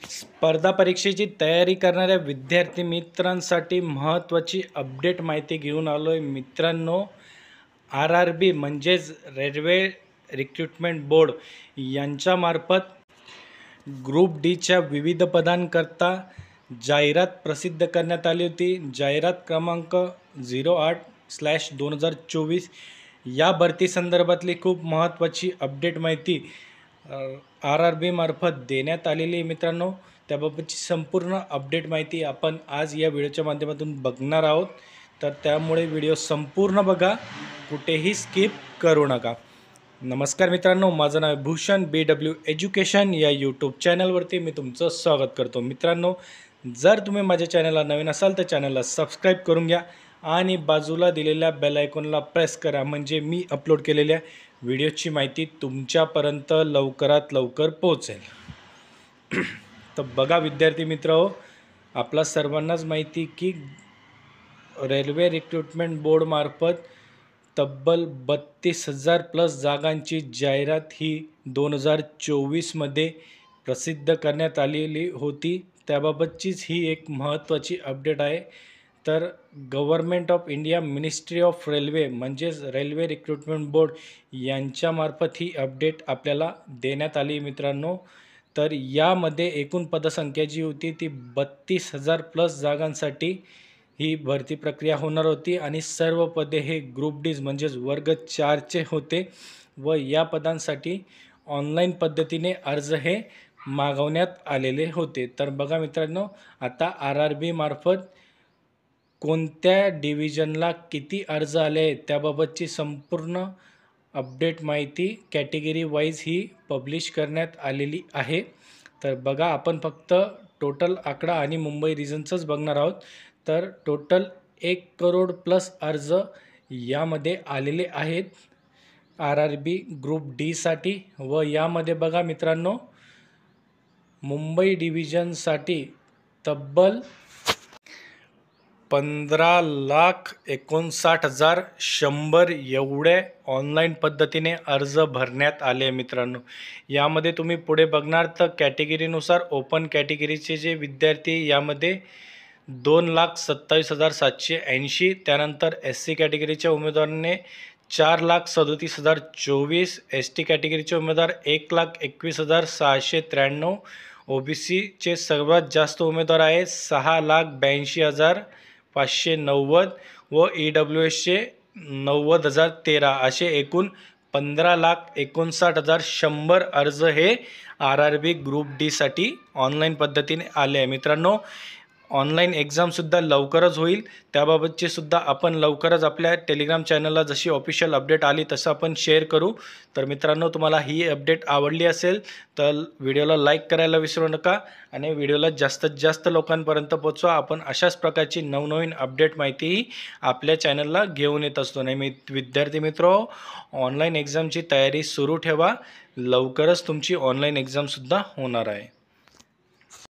स्पर्धा परीक्षेची तयारी करणाऱ्या विद्यार्थी मित्रांसाठी महत्त्वाची अपडेट माहिती घेऊन आलो आहे मित्रांनो। RRB म्हणजेच रेल्वे रिक्रुटमेंट बोर्ड यांच्यामार्फत ग्रुप डीच्या विविध पदांकरता जाहिरात प्रसिद्ध करण्यात आली होती। जाहिरात क्रमांक 08/2024 या भरती संदर्भातली खूप महत्त्वाची अपडेट माहिती RRB मार्फत देण्यात आलेली आहे मित्रांनो। त्याबाबतची संपूर्ण अपडेट माहिती आपण आज या व्हिडिओच्या माध्यमातून बघणार आहोत, तर त्यामुळे व्हिडिओ संपूर्ण बघा, कुठेही स्किप करू नका। नमस्कार मित्रांनो, माझं नाव भूषण BW एज्युकेशन या यूट्यूब चॅनलवरती मी तुमचं स्वागत करतो। मित्रांनो, जर तुम्ही माझ्या चॅनलला नवीन असाल तर चॅनलला सबस्क्राईब करून घ्या आणि बाजूला दिलेल्या बेल आयकॉनला प्रेस करा, म्हणजे मी अपलोड केलेल्या व्हिडिओची माहिती तुमच्यापर्यंत लवकरात लवकर पोहोचेल। तर बघा विद्यार्थी मित्रहो, आपला सर्वांनाच माहिती की रेल्वे रिक्रुटमेंट बोर्ड मार्फत तब्बल 32,000 प्लस जागांची जाहिरात ही 2024 मध्ये प्रसिद्ध करण्यात आलेली होती। त्याबाबतचीच ही एक महत्त्वाची अपडेट आहे। तर government of India ministry of railway म्हणजेच रेल्वे रिक्रुटमेंट बोर्ड यांच्यामार्फत ही अपडेट आपल्याला देण्यात आली मित्रांनो। तर यामध्ये एकूण पदसंख्या जी होती ती 32,000 प्लस जागांसाठी ही भरती प्रक्रिया होणार होती आणि सर्व पदे हे ग्रुप डी म्हणजेच वर्ग 4चे होते व या पदांसाठी ऑनलाईन पद्धतीने अर्ज हे मागवण्यात आलेले होते। तर बघा मित्रांनो, आता RRB मार्फत कोणत्या डिव्हिजनला किती अर्ज आले आहेत त्याबाबतची संपूर्ण अपडेट माहिती कॅटेगरी वाईज ही पब्लिश करण्यात आलेली आहे। तर बघा, आपण फक्त टोटल आकडा आणि मुंबई रिजनचंच बघणार आहोत। तर टोटल 1 करोड प्लस अर्ज यामध्ये आलेले आहेत RRB ग्रुप डी साठी व यामध्ये बघा मित्रांनो, मुंबई डिव्हिजनसाठी तब्बल 15,59,100 एवढे ऑनलाईन पद्धतीने अर्ज भरण्यात आले मित्रांनो। यामध्ये तुम्ही पुढे बघणार तर कॅटेगरीनुसार ओपन कॅटेगरीचे जे विद्यार्थी यामध्ये 2,27,780, त्यानंतर SC कॅटेगरीच्या उमेदवारांनी 4,37,024, ST कॅटेगरीचे उमेदवार 1,21,693, OBCचे सर्वात जास्त उमेदवार आहेत 6,82,590 व EWSचे 90,013 असे एकूण 15,59,100 अर्ज हे RRB ग्रुप डी साठी ऑनलाईन पद्धतीने आले आहे मित्रांनो। ऑनलाईन एक्झामसुद्धा लवकरच होईल, त्याबाबतची सुद्धा आपण लवकरच आपल्या टेलिग्राम चॅनलला जशी ऑफिशियल अपडेट आली तसं आपण शेअर करू। तर मित्रांनो, तुम्हाला ही अपडेट आवडली असेल तर व्हिडिओला लाईक करायला विसरू नका आणि व्हिडिओला जास्तीत जास्त लोकांपर्यंत पोहोचवा। आपण अशाच प्रकारची नवनवीन अपडेट माहितीही आपल्या चॅनलला घेऊन येत असतो। नाही विद्यार्थी मित्र, ऑनलाईन एक्झामची तयारी सुरू ठेवा, लवकरच तुमची ऑनलाईन एक्झामसुद्धा होणार आहे।